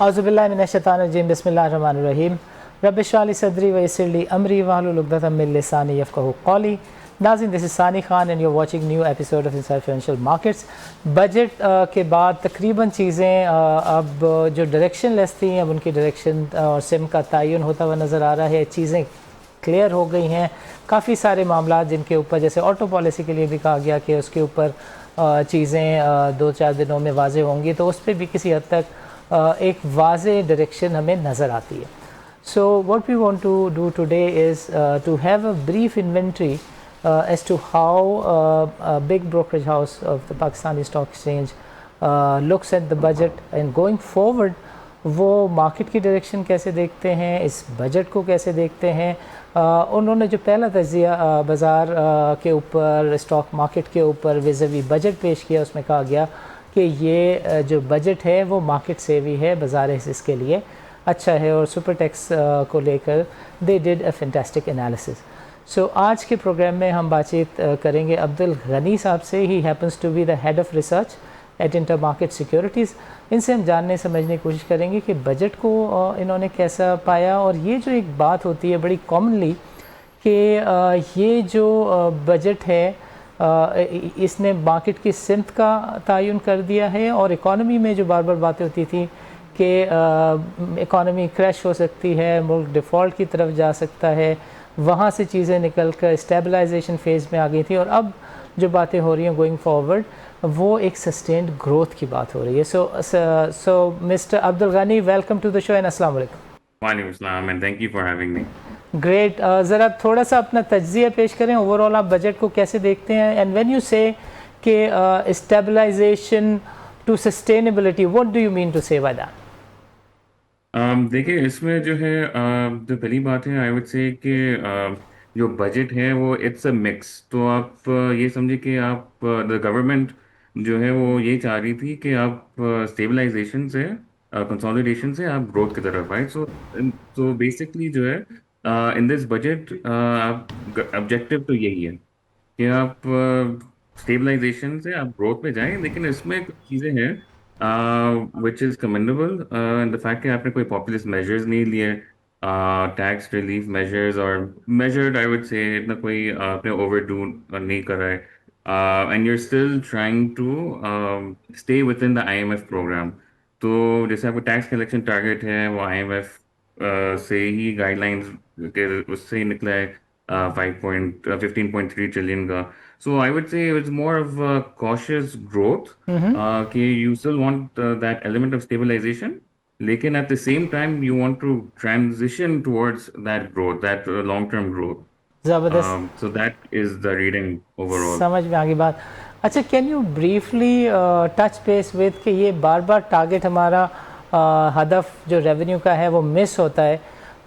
औज़ुबिल्लाहिमिनश्शैतानिर्रजीम बिस्मिल्लाहिर्रहमानिर्रहीम रब्बिश इश्रह ली सदरी वयस्सिर ली अमरी वहलुल उक़दतम मिन लिसानी यफ़क़हू क़ौली। नाज़रीन, this is Sani Khan and you are watching new episode of inside financial markets. Budget के बाद तकरीबन चीज़ें अब जो डायरेक्शन लेस थी अब उनकी डायरेक्शन और सिम का तयन होता हुआ नज़र आ रहा है। चीज़ें क्लियर हो गई हैं। काफ़ी सारे मामला जिनके ऊपर जैसे ऑटो पॉलिसी के लिए भी कहा गया कि उसके ऊपर चीज़ें 2-4 दिनों में वाज़े होंगी, तो उस पर भी किसी हद तक एक वाज़े डायरेक्शन हमें नज़र आती है। So what we want to do today is to have a brief inventory as to how a big brokerage house of the Pakistani Stock Exchange looks at the budget and going forward वो market की direction कैसे देखते हैं, इस budget को कैसे देखते हैं। उन्होंने जो पहला तज्ज़िया बाज़ार के ऊपर, स्टॉक मार्केट के ऊपर विज़वी बजट पेश किया, उसमें कहा गया कि ये जो बजट है वो मार्केट सेवी है, बाज़ार हिस्स के लिए अच्छा है और सुपर टैक्स को लेकर they did a fantastic analysis. So आज के प्रोग्राम में हम बातचीत करेंगे अब्दुल गनी साहब से। He happens to be the head of research at Intermarket Securities. इनसे हम जानने समझने की कोशिश करेंगे कि बजट को इन्होंने कैसा पाया। और ये जो एक बात होती है बड़ी कॉमनली कि ये जो बजट है इसने मार्केट की सिमत का तयन कर दिया है, और इकॉनमी में जो बार बार बातें होती थी कि इकॉनमी क्रैश हो सकती है, मुल्क डिफ़ॉल्ट की तरफ जा सकता है, वहाँ से चीज़ें निकल कर स्टेबलाइजेशन फेज़ में आ गई थी, और अब जो बातें हो रही हैं गोइंग फॉरवर्ड वो एक सस्टेन्ड ग्रोथ की बात हो रही है। So mister Abdul Ghani, welcome to the show and अस्सलाम वालेकुम। वालेकुम अस्सलाम and thank you for having me. Great. ज़रा थोड़ा सा अपना तज्ज़िया पेश करें, ओवरऑल आप बजट को कैसे देखते हैं, एंड व्हेन यू से कि stabilization to sustainability, what do you mean to say by that? देखिए, इसमें जो है जो पहली बात है आई वुड से कि जो बजट है वो इट्स अ मिक्स। तो आप ये समझिए कि आप द गवर्नमेंट जो है वो ये चाह रही थी कि आप स्टेबलाइजेशन से कंसोलिडेशन से आप ग्रोथ की तरफ आए। सो बेसिकली जो है इन दिस बजट आप ऑब्जेक्टिव तो यही है कि आप स्टेबलाइजेशन से आप ग्रोथ में जाएं, लेकिन इसमें कुछ चीज़ें हैं which is commendable in the fact कि आपने कोई पॉपुलिस्ट मेजर्स नहीं लिए, टैक्स रिलीफ मेजर्स, और मेजर्ड आई वुड से इतना कोई आपने ओवरडू नहीं करा है, and you are still trying to stay within the IMF program. तो जैसे आपको टैक्स कलेक्शन टारगेट है वो आईएमएफ से ही गाइडलाइंस के उससे ही निकला है 15.3 ट्रिलियन का। So I would say it's more of cautious growth कि you still want that element of stabilisation, लेकिन at the same time you want to transition towards that growth, that long term growth. ज़बरदस्त, so that is the reading overall. समझ में आ गई बात। अच्छा, can you briefly touch base with कि ये बार बार टारगेट हमारा हदफ जो रेवेन्यू का है वो मिस होता है,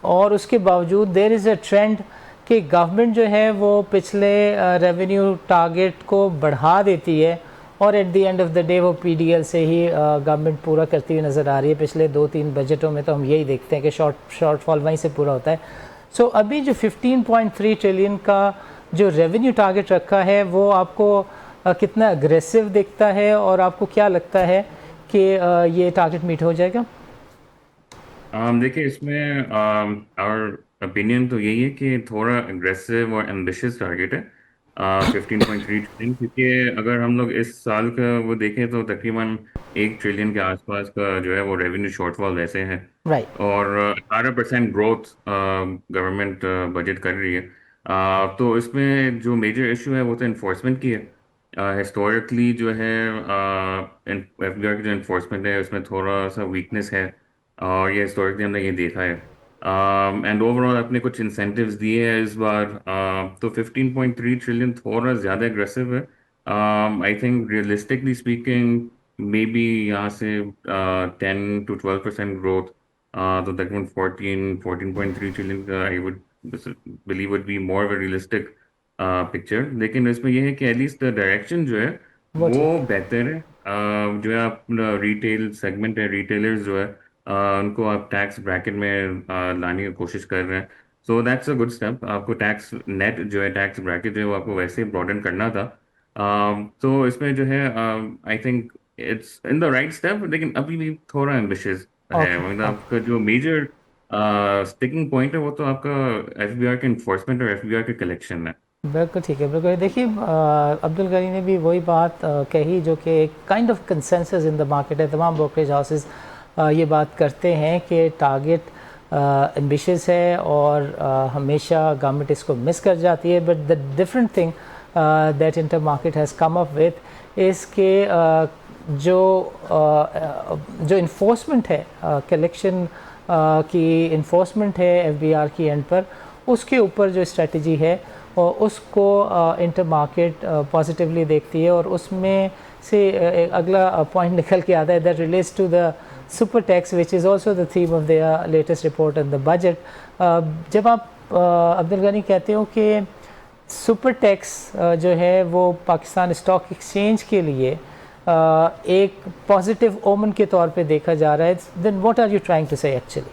और उसके बावजूद देयर इज़ अ ट्रेंड कि गवर्नमेंट जो है वो पिछले रेवेन्यू टारगेट को बढ़ा देती है, और at the end of the day वो पीडीएल से ही गवर्नमेंट पूरा करती हुई नज़र आ रही है। पिछले 2-3 बजटों में तो हम यही देखते हैं कि शॉर्टफॉल वहीं से पूरा होता है। सो अभी जो 15.3 ट्रिलियन का जो रेवेन्यू टारगेट रखा है वो आपको कितना अग्रेसिव दिखता है, और आपको क्या लगता है कि ये टारगेट मीट हो जाएगा? देखिए, इसमें और ओपिनियन तो यही है कि थोड़ा अग्रेसिव और एम्बिशियस टारगेट है 15.3 ट्रिलियन, क्योंकि अगर हम लोग इस साल का वो देखें तो तकरीबन 1 ट्रिलियन के आसपास का जो है वो रेवेन्यू शॉर्टफॉल वैसे है, राइट। और 18% ग्रोथ गवर्नमेंट बजट कर रही है। तो इसमें जो मेजर इशू है वो तो इन्फोर्समेंट की है। हिस्टोरिकली जो है एफबीआई की जो इन्फोर्समेंट है उसमें थोड़ा सा वीकनेस है, और ये हिस्टोरिकली हमने ये देखा है। एंड ओवरऑल अपने कुछ इंसेंटिव्स दिए हैं इस बार, तो 15.3 ट्रिलियन थोड़ा ज़्यादा एग्रेसिव है। I think realistically speaking may be यहाँ से 10 to 12% ग्रोथ, तो तकरीबन 14.3 ट्रिलियन का I would believe would be more of a realistic picture. लेकिन इसमें यह है कि एटलीस्ट डायरेक्शन जो है वो वो ठीक बेहतर है। जो है आप रिटेल सेगमेंट है, रिटेलर्स जो है उनको आप टैक्स ब्रैकेट में लाने की कोशिश कर रहे हैं। So that's a good step. आपको टैक्स नेट जो है टैक्स ब्रैकेट जो है वो आपको वैसे ही ब्रॉडन करना था। तो इसमें जो है I think it's in the right step, लेकिन अभी भी थोड़ा एम्बिशियस है, ओके मतलब ओके। आपका जो मेजर स्टिकिंग पॉइंट है वो तो आपका एफबीआर के इन्फोर्समेंट और एफबीआर के कलेक्शन है। बिल्कुल ठीक है, बिल्कुल। देखिए अब्दुल गनी ने भी वही बात कही जो कि एक kind of consensus in the market है। तमाम ब्रोकरेज हाउसेस ये बात करते हैं कि टारगेट एम्बिशियस है और हमेशा गवर्नमेंट इसको मिस कर जाती है। But the different thing that inter market has come up with इसके जो जो इन्फोर्समेंट है, कलेक्शन की इन्फोर्समेंट है एफबीआर की एंड पर, उसके ऊपर जो स्ट्रेटजी है और उसको इंटर मार्केट पॉजिटिवली देखती है। और उसमें से एक अगला पॉइंट निकल के आता है that relates to the super tax which is also the theme of the latest report and the budget. जब आप अब्दुल गनी कहते हो कि सुपर टैक्स जो है वो पाकिस्तान स्टॉक एक्सचेंज के लिए एक पॉजिटिव ओमन के तौर पे देखा जा रहा है, then what are you trying to say actually?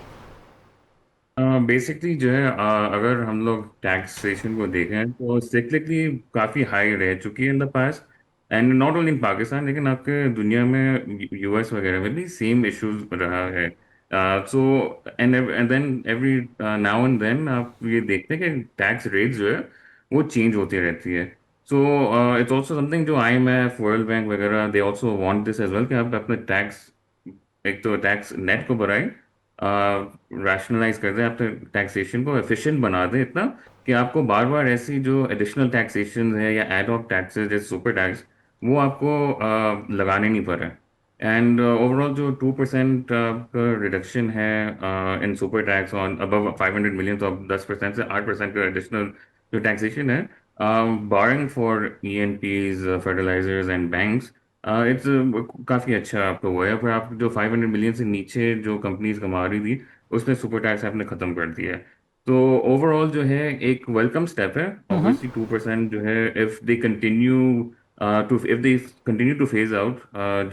Basically जो है अगर हम लोग टैक्सेशन को देखें तो सिक्लिकली काफ़ी हाई रह चुकी है in the past, and not only in Pakistan लेकिन आपके दुनिया में यूएस वगैरह में भी सेम इश्यूज रहा है। So and then every now and then आप ये देखते हैं कि टैक्स रेट्स जो है वो चेंज होती रहती है। सो इट्स ऑल्सो समथिंग जो IMF वर्ल्ड बैंक वगैरह they also want this as well कि आप अपने टैक्स, एक तो टैक्स नेट को बढ़ाएं, रैशनलाइज कर दें, आपके टैक्सेशन को एफिशिएंट बना दें इतना कि आपको बार बार ऐसी जो एडिशनल टैक्सेशन है या एड हॉक टैक्सेस जैसे सुपर टैक्स वो आपको लगाने नहीं पड़े। एंड ओवरऑल जो 2% का रिडक्शन है in super tax on above 500 million, तो अब 10% से 8% का एडिशनल जो टैक्सेशन है, barring for ENPs, fertilisers and banks, it's काफ़ी अच्छा आपका हुआ है। फिर आप जो 500 मिलियन से नीचे जो कंपनीज कमा रही थी उसमें सुपर टैक्स आपने ख़त्म कर दिया है। तो ओवरऑल जो है एक वेलकम स्टेप है। ऑब्वियसली 2% जो है if they continue to phase out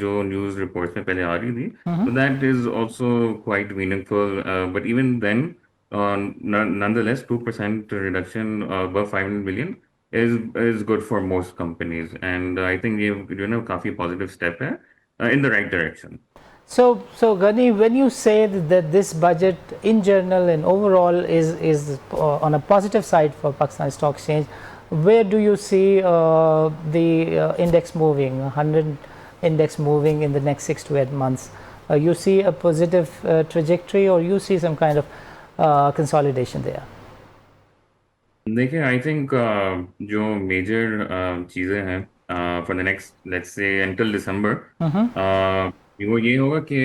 जो न्यूज़ रिपोर्ट्स में पहले आ रही थी, तो that is also quite meaningful, but even then nonetheless 2% reduction above 500 million is good for most companies, and I think ये जो है ना काफी positive step है in the right direction. So Gani, when you say that this budget in general and overall is on a positive side for Pakistan Stock Exchange, where do you see the index moving, 100 index moving in the next 6 to 8 months? You see a positive trajectory, or you see some kind of consolidation there? देखिए आई think जो major चीज़ें हैं for the next let's say until December, वो ये होगा कि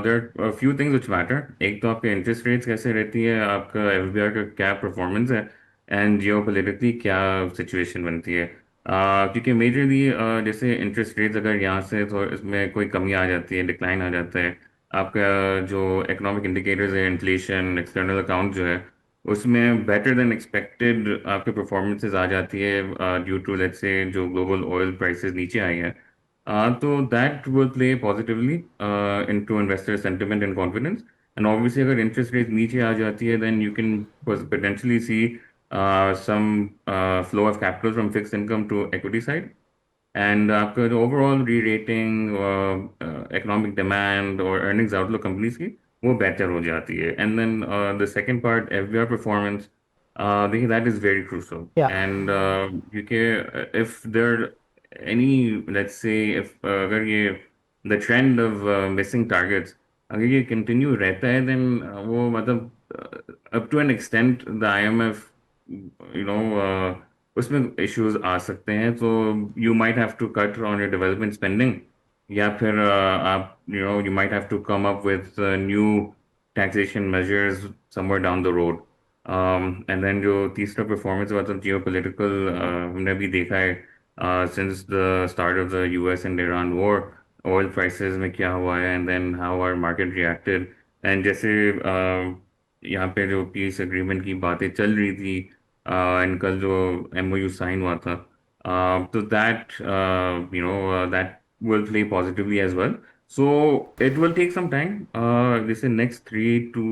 there few things which matter. एक तो आपके इंटरेस्ट रेट्स कैसे रहती है, आपका एफबीआर का क्या परफॉर्मेंस है, एंड जियोपॉलिटिकली क्या सिचुएशन बनती है। क्योंकि मेजरली जैसे इंटरेस्ट रेट्स अगर यहाँ से तो इसमें कोई कमी आ जाती है, डिक्लाइन आ जाता है, आपका जो इकोनॉमिक इंडिकेटर्स है, इन्फ्लेशन, एक्सटर्नल अकाउंट जो है, उसमें बेटर देन एक्सपेक्टेड आपके परफॉर्मेंसेज आ जाती है ड्यू टू लेट्स से जो ग्लोबल ऑयल प्राइसेस नीचे आई हैं, तो that will play positively into investor sentiment and confidence. And obviously अगर इंटरेस्ट रेट नीचे आ जाती है then you can potentially see some flow of capital from fixed income to equity side, and आपका जो overall rerating, economic demand और earnings outlook companies की वो बेहतर हो जाती है। And then the second part FBR performance, देखिए that is very crucial, Yeah. And क्योंकि if there any let's say if अगर ये the trend of missing targets अगर ये कंटिन्यू रहता है देन वो मतलब up to an extent the IMF उसमें इश्यूज आ सकते हैं। तो you might have to cut on your development spending, या फिर आप you might have to come up with new taxation measures somewhere down the road. And then जो तीसरा परफॉर्मेंस मतलब जियो पोलिटिकल, हमने भी देखा है since the start of the US and Iran war, oil prices में क्या हुआ है, and then how our market reacted. And जैसे यहाँ पे जो पीस एग्रीमेंट की बातें चल रही थी, एंड कल जो MOU साइन हुआ था, तो that that will play positively as well. So it will take some time. This is next 3 to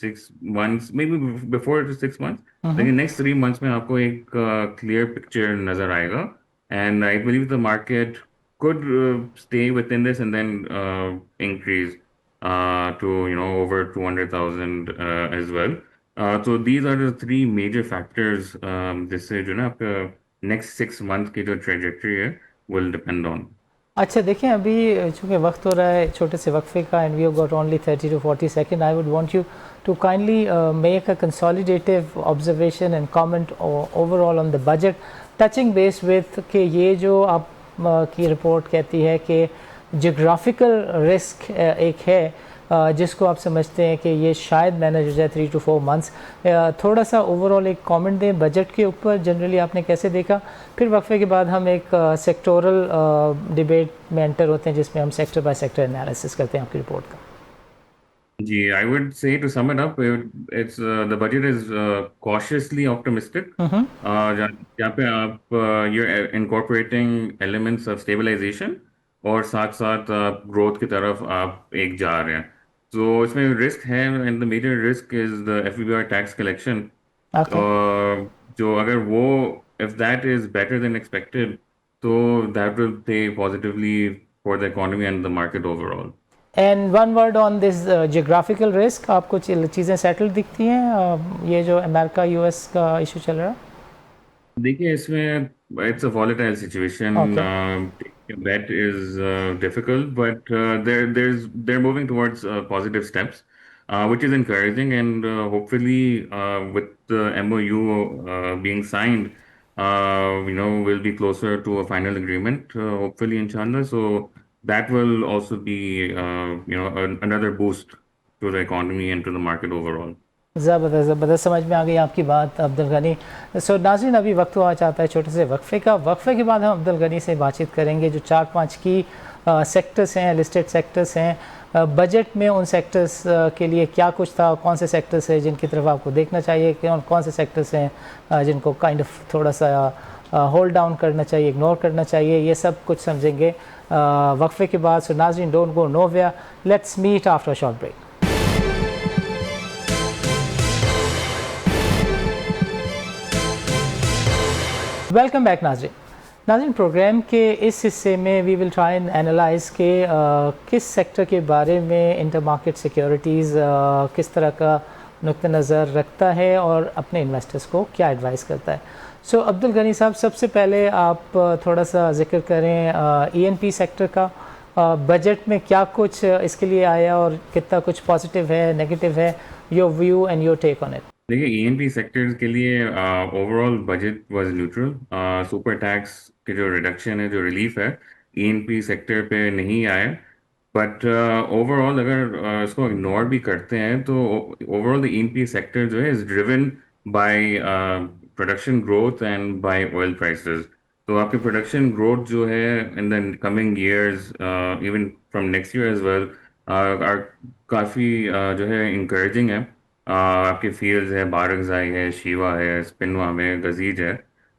6 months, maybe before 6 months. लेकिन next 3 months में आपको एक clear picture नजर आएगा, and I believe the market could stay within this and then increase. to over 200,000 as well. So these are the three major factors जिससे जो ना आपका next 6 month की जो trajectory है will depend on. अच्छा देखिए अभी चूँकि वक्त हो रहा है छोटे से वक्फे का and we have got only 30 to 40 second I would want you to kindly make a consolidative observation and comment overall on the budget touching base with कि ये जो आप की रिपोर्ट कहती है कि जियोग्राफिकल रिस्क एक है जिसको आप समझते हैं कि ये शायद मैनेज हो जाए 3 to 4 मंथ्स थोड़ा सा ओवरऑल एक कमेंट दें बजट के ऊपर जनरली आपने कैसे देखा फिर वक्फे के बाद हम एक सेक्टोरल डिबेट में एंटर होते हैं जिसमें हम सेक्टर बाय सेक्टर एनालिसिस करते हैं आपकी रिपोर्ट का Yeah, I would say to sum it up, it's the budget is cautiously optimistic. जहाँ पे आप you're incorporating elements of stabilization और साथ साथ आप growth की तरफ आप एक जा रहे हैं. So इसमें risk है and the major risk is the FBR tax collection. Okay जो अगर वो if that is better than expected, so that will play positively for the economy and the market overall. And one word on this geographical risk आपको चीज़ें settle दिखती हैं ये जो America US का इशू चल रहा है देखिए इसमें it's a volatile situation. Okay Taking a bet is difficult, but they're moving towards positive steps, which is encouraging, and hopefully with the MOU being signed, we'll be closer to a final agreement. Hopefully, inshallah. So that will also be another boost to the economy and to the market overall. ज़बरदस्त ज़बरदस्त समझ में आ गई आपकी बात अब्दुल गनी सो नाज़रीन अभी वक्त हुआ चाहता है छोटे से वक्फे का वक्फे के बाद हम अब्दुल गनी से बातचीत करेंगे जो 4-5 की सेक्टर्स हैं लिस्टेड सेक्टर्स हैं बजट में उन सेक्टर्स के लिए क्या कुछ था कौन से सेक्टर्स हैं जिनकी तरफ आपको देखना चाहिए कौन कौन से सेक्टर्स हैं जिनको काइंड ऑफ थोड़ा सा होल्ड डाउन करना चाहिए इग्नोर करना चाहिए ये सब कुछ समझेंगे वक्फे के बाद सो नाज़रीन don't go nowhere let's meet after a short break welcome back नाज़रीन नाज़रीन प्रोग्राम के इस हिस्से में we will try and analyze के किस सेक्टर के बारे में इंटर मार्केट सिक्योरिटीज़ किस तरह का नुक्ता नज़र रखता है और अपने इन्वेस्टर्स को क्या एडवाइस करता है सो अब्दुल गनी साहब सबसे पहले आप थोड़ा सा जिक्र करें ईएनपी सेक्टर का बजट में क्या कुछ इसके लिए आया और कितना कुछ पॉजिटिव है नेगेटिव है your view and your take on it देखिए ईएनपी सेक्टर्स के लिए overall budget was neutral super tax के जो रिडक्शन है जो रिलीफ है ईएनपी सेक्टर पे नहीं आया बट ओवरऑल अगर इसको इग्नोर भी करते हैं तो ओवरऑल द ईएनपी सेक्टर जो है is driven by production growth and by oil prices तो आपके प्रोडक्शन ग्रोथ जो है in the coming years even from next year as well काफ़ी जो है इंकरेजिंग है आपके फील्ड्स है बारकजाई है शीवा है स्पिनवा में गजीज है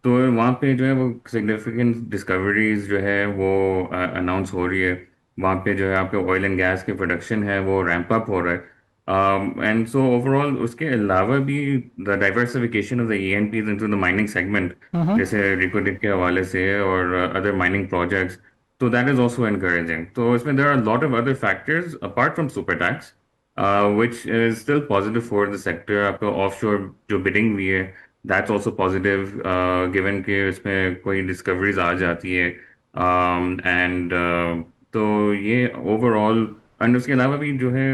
तो वहाँ पे जो है वो सिग्निफिकेंट डिस्कवरीज जो है वो अनाउंस हो रही है वहाँ पे जो है आपके ऑयल एंड गैस के प्रोडक्शन है वो रैंप अप हो रहा है एंड सो ओवरऑल उसके अलावा भी the diversification of the ENPs into the mining segment जैसे रिकोडिक के हवाले से है और अदर माइनिंग प्रोजेक्ट्स तो दैट इज ऑल्सो एनकरेजिंग तो इसमें there are lot of other factors apart from super tax which is still positive for the sector. आपका offshore जो bidding हुई है, that's also positive, given कि इसमें कोई discoveries आ जाती है, and तो ये overall and उसके अलावा भी जो है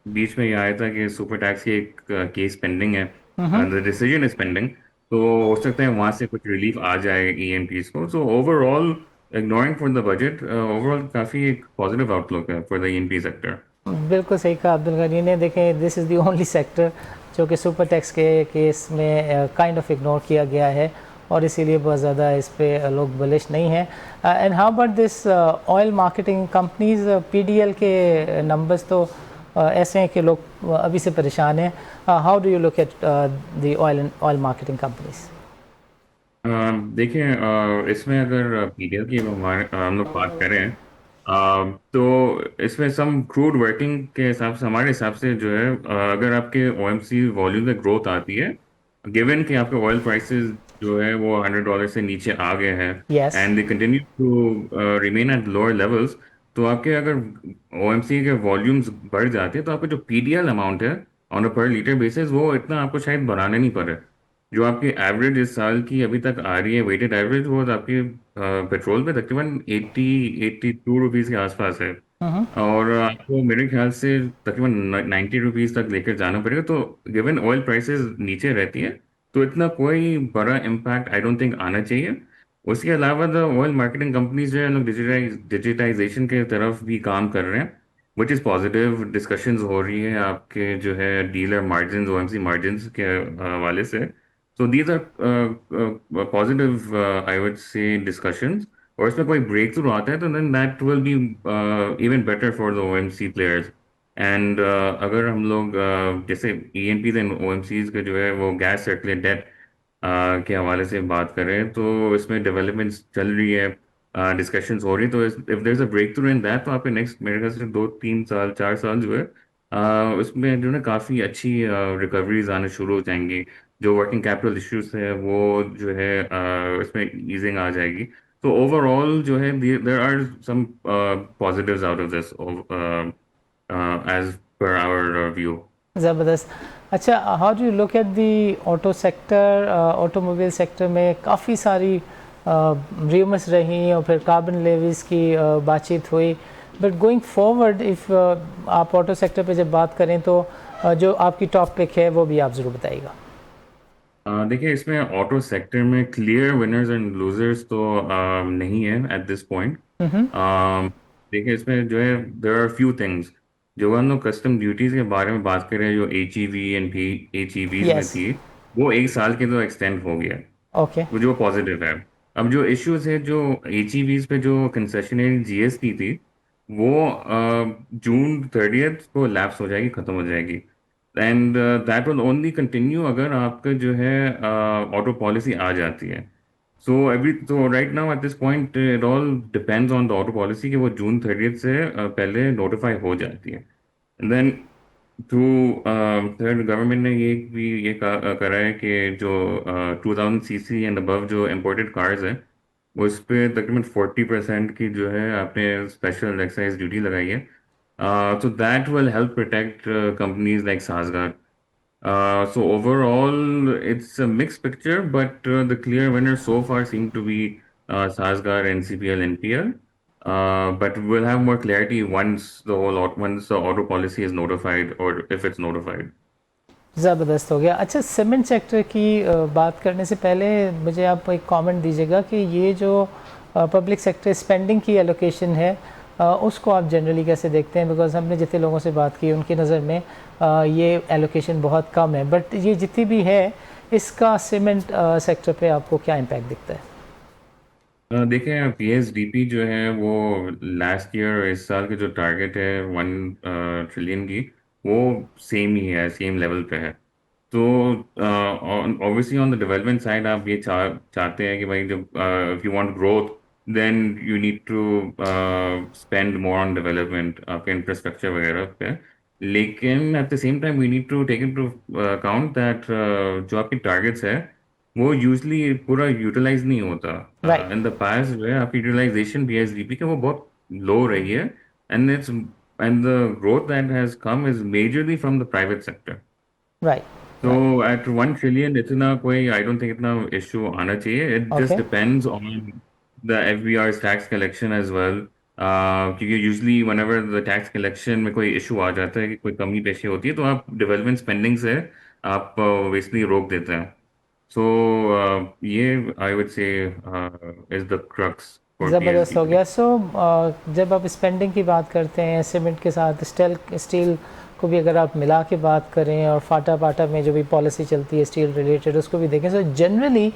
बीच में ये आया था कि सुपर टैक्स की एक केस पेंडिंग है, the decision is pending, तो हो सकता है वहाँ से कुछ रिलीफ आ जाए ENPs को. So overall, ignoring for the budget, overall काफी एक positive outlook है for the ENP sector. बिल्कुल सही कहा अब्दुल गनी ने देखें this is the only sector जो कि सुपर टैक्स के केस में काइंड ऑफ इग्नोर किया गया है और इसीलिए बहुत ज़्यादा इस पे लोग बलिश नहीं हैं and how about this oil marketing companies PDL के नंबर्स तो ऐसे हैं कि लोग अभी से परेशान हैं how do you look at the oil marketing companies देखिए इसमें अगर पीडीएल की हम लोग बात करें तो इसमें सम क्रूड वर्किंग के हिसाब से हमारे हिसाब से जो है अगर आपके ओएमसी वॉल्यूम में ग्रोथ आती है गिवन कि आपके ऑयल प्राइसेस जो है वो $100 से नीचे आ गए हैं yes and they continue to remain at lower levels तो आपके अगर ओएमसी के वॉल्यूम्स बढ़ जाते हैं तो आपका जो पीडीएल अमाउंट है ऑन अ पर लीटर बेसिस वो इतना आपको शायद बढ़ाने नहीं पड़े। जो आपकी एवरेज इस साल की अभी तक आ रही है वेटेड एवरेज, वो आपकी पेट्रोल पे तकरीबन 82 रुपीज़ के आसपास है। हम्म। और आपको मेरे ख्याल से तकरीबन 90 रुपीज़ तक लेकर जाना पड़ेगा। तो गिवन ऑयल प्राइसेस नीचे रहती है तो इतना कोई बड़ा इम्पैक्ट आई डोंट थिंक आना चाहिए। उसके अलावा द ऑयल मार्केटिंग कंपनीज जो है लोग डिजिटाइजेशन के तरफ भी काम कर रहे हैं, विच इज़ पॉजिटिव। डिस्कशंस हो रही है आपके जो है डीलर मार्जिन ओएमसी मार्जिन के हवाले से। So these are positive I would say discussions. और इसमें कोई ब्रेक थ्रू आता है तो then that will be even better for the OMC players. And अगर हम लोग जैसे ईएनपी एंड ओएमसीज के जो है वो गैस सर्कुलेट डेट के हवाले से बात करें तो इसमें डेवलपमेंट्स चल रही है, डिस्कशंस हो रही है। तो if there is a breakthrough in that तो आपके नेक्स्ट मेरे ख्याल से 2 3 साल 4 साल जो है उसमें जो है काफ़ी अच्छी रिकवरीज आने शुरू हो जाएंगी। जो वर्किंग कैपिटल इश्यूज है वो जो है इसमें ईजिंग आ जाएगी। तो ओवरऑल जो है there are some positives out of this as per our view. ज़बरदस्त। अच्छा, how do you look at the auto sector? Automobile sector में काफ़ी सारी र्यूमर्स रही और फिर कार्बन लेवीज़ की बातचीत हुई, बट गोइंग फॉरवर्ड इफ़ आप ऑटो सेक्टर पे जब बात करें तो जो आपकी टॉप पिक है वो भी आप ज़रूर बताइएगा। देखिए इसमें ऑटो सेक्टर में क्लियर विनर्स एंड लूजर्स तो नहीं है एट दिस पॉइंट। देखिए इसमें जो है देर आर फ्यू थिंग्स। जो हम लोग कस्टम ड्यूटीज के बारे में बात कर रहे हैं जो एच ई वी एंड भी एच ई वीज में यस। थी, वो 1 साल के तो एक्सटेंड हो गया, ओके। वो जो पॉजिटिव है। अब जो इश्यूज है जो एच ई वीज पे जो कंसेशनरी जीएसटी थी वो June 30 को लैप्स हो जाएगी, खत्म हो जाएगी। And that will only continue अगर आपका जो है ऑटो पॉलिसी आ जाती है। तो right now at this point it all depends on the auto policy कि वो June 30 से पहले नोटिफाई हो जाती है। And then through third government ने ये भी ये करा है कि जो 2000 सीसी एंड अबव जो इम्पोर्टेड कार्स हैं उस पे तकरीबन 40% की जो है आपने स्पेशल एक्साइज ड्यूटी लगाई है। So that will help protect companies like Sasgard. So overall, it's a mixed picture, but the clear winners so far seem to be Sasgard, NCPL, NPL. But we'll have more clarity once the auto policy is notified or if it's notified. ज़बरदस्त हो गया। अच्छा, cement sector की बात करने से पहले मुझे आप एक कमेंट दीजिएगा कि ये जो पब्लिक सेक्टर स्पेंडिंग की एलोकेशन है उसको आप जनरली कैसे देखते हैं? बिकॉज हमने जितने लोगों से बात की उनकी नज़र में ये एलोकेशन बहुत कम है, बट ये जितनी भी है इसका सीमेंट सेक्टर पे आपको क्या इम्पैक्ट दिखता है? देखें पीएसडीपी जो है वो लास्ट ईयर इस साल के जो टारगेट है 1 ट्रिलियन की, वो सेम ही है, सेम लेवल पे है। तो obviously on the development side आप ये चाहते हैं कि भाई जब if you want growth then you need to spend more on development आपके इंफ्रास्ट्रक्चर वगैरह पे। लेकिन at the same time we need to take into account that जो आपकी टारगेट्स है वो यूजली पूरा यूटिलाइज नहीं होता। राइट। इन द पास्ट जो है आपकी यूटिलाइजेशन बीएसडीपी का वो बहुत लो रही है। And the growth that has come is majorly from the private sector. Right. तो राइट। एट 1 ट्रिलियन इतना कोई आई डोंट थिंक इतना इशू आना चाहिए। It just okay. Depends on the FBR tax collection as well. क्योंकि usually whenever the tax collection में कोई issue आ जाता है कि कोई कमी पेशी होती है तो आप डेवलपमेंट स्पेंडिंग से आप बेसिकली रोक देते हैं। सो ये आई वुड से इज द क्रक्स फॉर ज़बरदस्त हो पीएसडीपी। गया। सो जब आप स्पेंडिंग की बात करते हैं सीमेंट के साथ स्टील को भी अगर आप मिला के बात करें और फाटा पाटा में जो भी पॉलिसी चलती है स्टील रिलेटेड उसको भी देखें, सो जनरली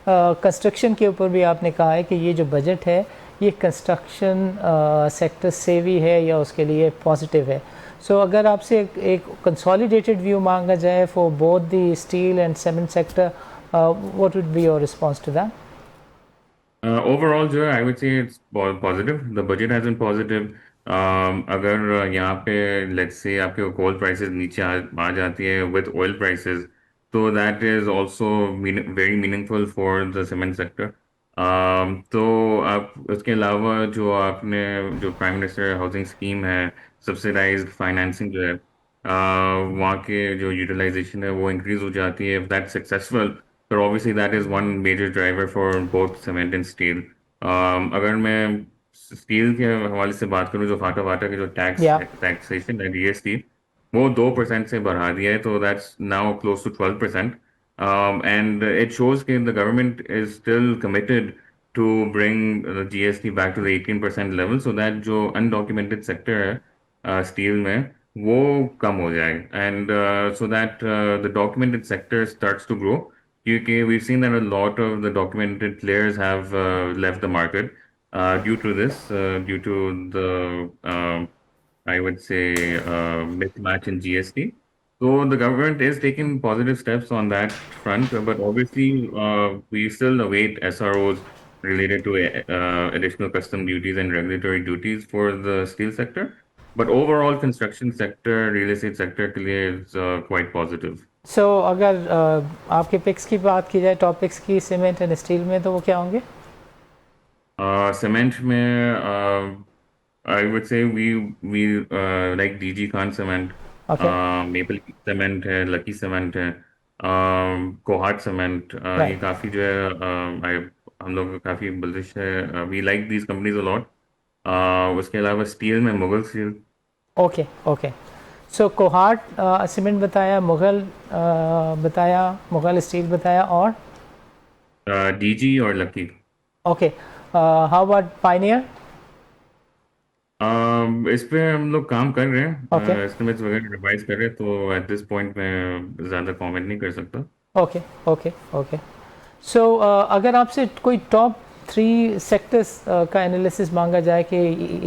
कंस्ट्रक्शन के ऊपर भी आपने कहा है कि ये जो बजट है ये कंस्ट्रक्शन सेक्टर से भी है या उसके लिए पॉजिटिव है। सो अगर आपसे एक कंसोलिडेटेड व्यू मांगा जाए for both the steel and cement sector, what would be your response to that? Overall जो है I would say it's positive, the budget has been positive. अगर यहाँ पे लेट्स से आपके कोल प्राइसेस नीचे आ जाती है विद ऑयल प्राइसेस तो that is also very meaningful for the cement sector. तो आप उसके अलावा जो आपने जो प्राइम मिनिस्टर हाउसिंग स्कीम है, सब्सिडाइज्ड फाइनेंसिंग जो है, वहाँ के जो यूटिलाइजेशन है वो इंक्रीज हो जाती है, इफ दैट सक्सेसफुल, तो obviously that is one major driver for both cement and steel. अगर मैं स्टील के हवाले से बात करूँ, जो फाटा वाटा के जो या टैक्सेशन है, जीएसटी, वो 2% से बढ़ा दिया है, तो that's now close to 12%. And it shows that the government is still committed to bring the GST back to the 18% level, so that जो undocumented sector है स्टील में, वो कम हो जाए, and so that the documented sector starts to grow, क्योंकि we've seen that a lot of the documented players have left the market due to this, due to the I would say mismatch in GST. So the government is taking positive steps on that front, but obviously we still await SROs related to additional custom duties and regulatory duties for the steel sector. But overall, construction sector, real estate sector के लिए is quite positive. सो अगर आपके pics की बात की जाए, top picks की cement and steel में, तो वो क्या होंगे? Cement में I would say we like DG Khan cement, okay, Maple Leaf cement है, Lucky cement है, कोहाट cement, ये राइट, काफ़ी जो है हम लोग काफ़ी बुलिश है, we like these companies a lot. उसके अलावा स्टील में मुगल स्टील, ओके, ओके। सो कोहाट सीमेंट बताया, मुगल बताया, मुगल स्टील बताया, और डीजी और lucky. Okay, how about pioneer? इस पे हम लोग काम कर रहे ओके, हैं, एस्टिमेट्स वगैरह रिवाइज कर रहे हैं, तो एट दिस पॉइंट मैं ज़्यादा कमेंट नहीं कर सकता. Okay, okay, okay. सो अगर आपसे कोई टॉप थ्री सेक्टर्स का एनालिसिस मांगा जाए कि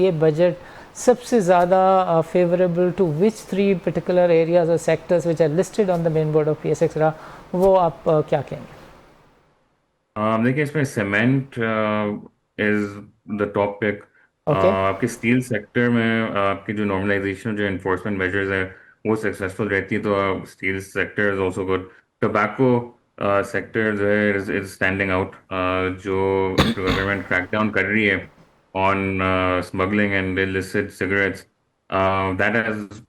ये बजट सबसे ज़्यादा favourable to which three particular areas और sectors which are listed on the main board of PSX रहा, वो आप क्या कहेंगे? देखिए, इसमें cement is the top pick. Okay, आपके स्टील सेक्टर में आपकी जो नॉर्मलाइजेशन, जो इन्फोर्समेंट मेजर्स है, वो सक्सेसफुल रहती है, तो steel sector is also good. Tobacco sector जो है इज स्टैंडिंग आउट. जो गवर्नमेंट क्रैकडाउन कर रही है on smuggling and illicit cigarettes, that has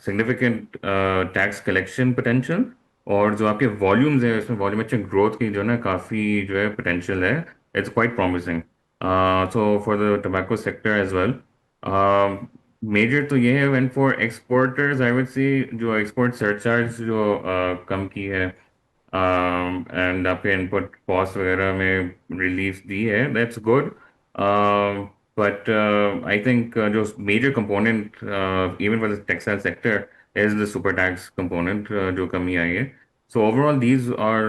significant tax collection potential, और जो आपके वॉल्यूम्स है, उसमें वॉल्यूमेट्रिक ग्रोथ की जो ना काफ़ी जो है पोटेंशियल है. It's quite promising. So for the tobacco sector as well, major तो ये है. And for exporters I would see, जो एक्सपोर्ट सरचार्ज जो कम की है, एंड आपके इनपुट कॉस्ट वगैरह में रिलीफ दी है, that's good. But I think जो major component even for the textile sector is the super tax component जो कमी आई है. So overall, these are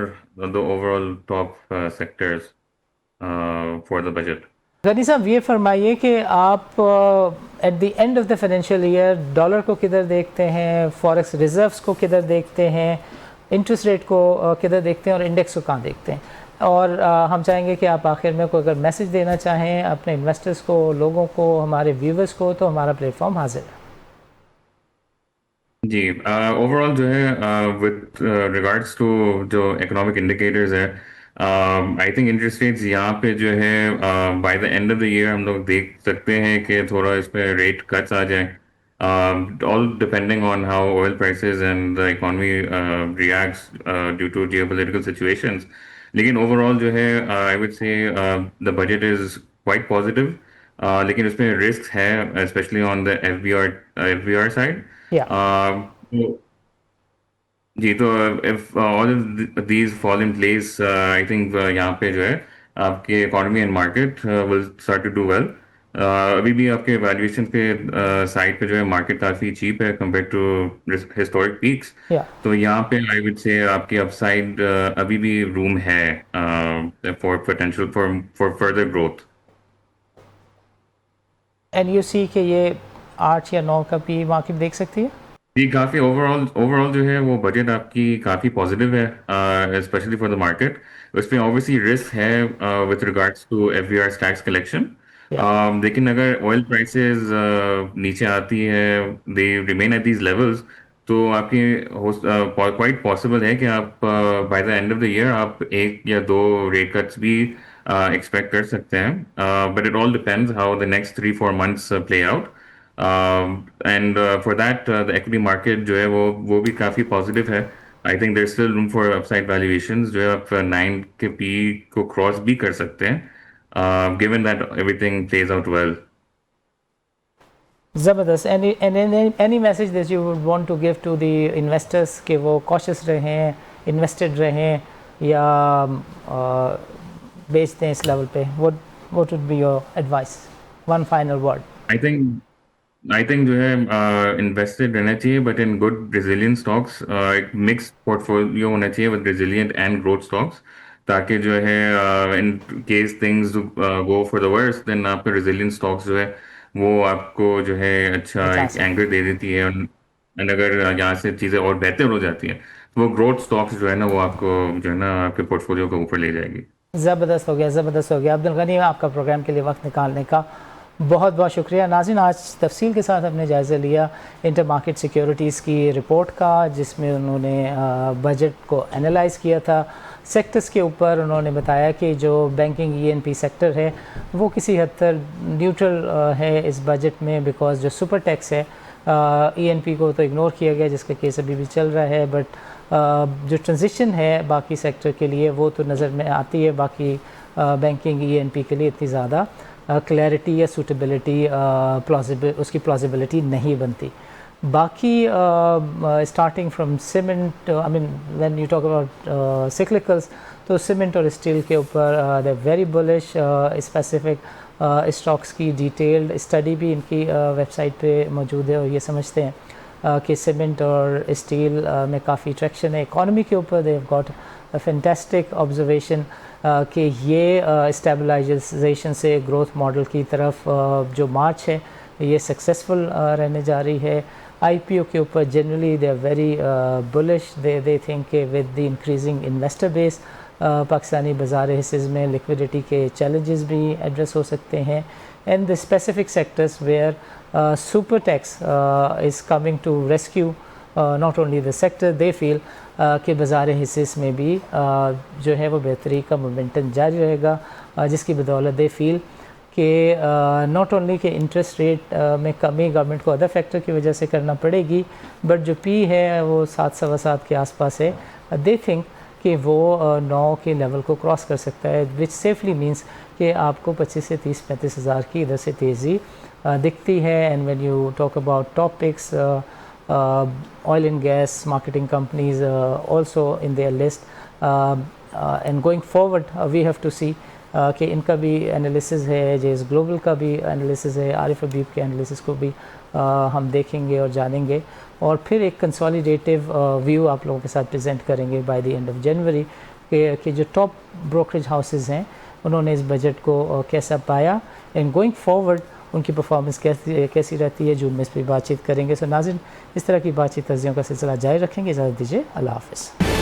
the overall top sectors for the budget. Ghani साहब, ये फरमाइए कि आप at the end of the financial year dollar को किधर देखते हैं, फॉरेक्स रिजर्व्स को किधर देखते हैं, इंटरेस्ट रेट को किधर देखते हैं, और इंडेक्स को कहाँ देखते हैं? और हम चाहेंगे कि आप आखिर में कोई अगर मैसेज देना चाहें अपने इन्वेस्टर्स को, लोगों को, हमारे व्यूवर्स को, तो हमारा प्लेटफॉर्म हाजिर है। जी, ओवरऑल जो है विद रिगार्ड्स टू जो इकोनॉमिक इंडिकेटर्स है, आई थिंक इंटरेस्ट रेट्स यहाँ पे जो है bye the end of the year हम लोग देख सकते हैं कि थोड़ा इस पे रेट कट्स आ जाए, all depending on how oil prices and the economy reacts due to geopolitical situations. लेकिन ओवरऑल जो है I would say the budget is quite positive, लेकिन उसमें रिस्क है, specially on the F B R side. या तो जी, तो if all these fall in place, I think यहाँ पे जो है आपके economy and market will start to do well. अभी भी आपके वैल्यूएशन के साइड पे जो है मार्केट काफ़ी चीप है कंपेयर टू हिस्टोरिक पीक्स. या तो यहाँ पे आई वुड से आपकी अपसाइड अभी भी रूम है for potential for further growth. NUC के ये 8 या 9 का पी मार्केट देख सकती है? जी, काफ़ी ओवरऑल ओवरऑल जो है वो बजट आपकी काफ़ी पॉजिटिव है, स्पेशली फॉर द मार्केट. उसमें ऑब्वियसली रिस्क है with regards to FBR tax collection. या लेकिन अगर ऑयल प्राइसेस नीचे आती है, they remain at these levels, तो आपकी क्वाइट पॉसिबल है कि आप by the end of the year आप एक या दो रेट कट्स भी एक्सपेक्ट कर सकते हैं, but it all depends how the next 3-4 months play out. And for that the equity market जो है वो भी काफ़ी पॉजिटिव है। I think there still room for upside valuations जो है आप 9 के पी को क्रॉस भी कर सकते हैं, given that everything plays out well. ज़बरदस्त। Any message that you would want to give to the investors कि वो कॉशियस रहें, इन्वेस्टेड रहें या बेच दें इस लेवल पे? What would be your advice, one final word? I think I think जो है इन्वेस्टेड रहना चाहिए, but in good resilient stocks. एक मिक्स पोर्टफोलियो होना चाहिए with resilient and growth stocks, ताकि जो है in case things go for the worst, then आपके रिजिलियंट स्टॉक्स जो है वो आपको जो है अच्छा बचा एक सकें। एंकर दे देती है। एंड अगर यहाँ से चीज़ें और बेहतर हो जाती हैं तो वो ग्रोथ स्टॉक्स जो है ना वो आपको जो है ना आपके पोर्टफोलियो को ऊपर ले जाएगी। ज़बरदस्त हो गया, ज़बरदस्त हो गया। अब्दुल गनी, आपका प्रोग्राम के लिए वक्त निकालने का बहुत बहुत शुक्रिया। नाज़रीन, आज तफसील के साथ हमने जायज़ा लिया इंटर मार्केट सिक्योरिटीज़ की रिपोर्ट का, जिसमें उन्होंने बजट को एनालाइज़ किया था। सेक्टर्स के ऊपर उन्होंने बताया कि जो बैंकिंग ईएनपी सेक्टर है वो किसी हद तक न्यूट्रल है इस बजट में, बिकॉज जो सुपर टैक्स है ईएनपी को तो इग्नोर किया गया, जिसका केस अभी भी चल रहा है। बट जो ट्रांजिशन है बाकी सेक्टर के लिए वो तो नज़र में आती है, बाकी बैंकिंग ईएनपी के लिए इतनी ज़्यादा क्लैरिटी या सूटेबिलिटी उसकी प्लॉजिबिलिटी नहीं बनती। बाकी starting from cement, I mean when you talk about cyclicals, तो सीमेंट और स्टील के ऊपर they very bullish. Specific stocks की डिटेल्ड स्टडी भी इनकी वेबसाइट पे मौजूद है और ये समझते हैं कि सीमेंट और स्टील में काफ़ी ट्रैक्शन है इकॉनमी के ऊपर। They have got a fantastic observation कि ये स्टेबलाइजेशन से ग्रोथ मॉडल की तरफ जो मार्च है ये सक्सेसफुल रहने जा रही है। आईपीओ के ऊपर generally they are very bullish. They think कि with the increasing investor base Pakistani बाज़ार हिस्सेज़ में लिक्विडिटी के चैलेंजेस भी एड्रेस हो सकते हैं। And the specific sectors where super tax is coming to rescue not only the sector, they feel कि बाज़ार हिस्से में भी जो है वो बेहतरी का मोमेंटम जारी रहेगा, जिसकी बदौलत दे फील कि नॉट ओनली कि इंटरेस्ट रेट में कमी गवर्नमेंट को अदर फैक्टर की वजह से करना पड़ेगी, बट जो पी है वो 7-7.25 के आसपास है। दे थिंक कि वो 9 के लेवल को क्रॉस कर सकता है, विच सेफली मीन्स कि आपको 25 से 30-35 हज़ार की इधर से तेज़ी दिखती है। And when you talk about topics, oil and gas marketing companies also in their list, and going forward we have to see कि इनका भी एनालिसिस है, जेएस ग्लोबल का भी एनालिसिस है, आरिफ हबीब के एनालिसिस को भी हम देखेंगे और जानेंगे, और फिर एक कंसोलिडेटिव व्यू आप लोगों के साथ प्रेजेंट करेंगे bye the end of January कि जो टॉप ब्रोकरेज हाउसेस हैं उन्होंने इस बजट को कैसा पाया, एंड गोइंग फॉरवर्ड उनकी परफॉर्मेंस कैसी रहती है। जून में इस पर बातचीत करेंगे। सो नाज़रीन, इस तरह की बातचीत तज़ियों का सिलसिला जारी रखेंगे। इजाज़त दीजिए, अल्लाह हाफ़िज़।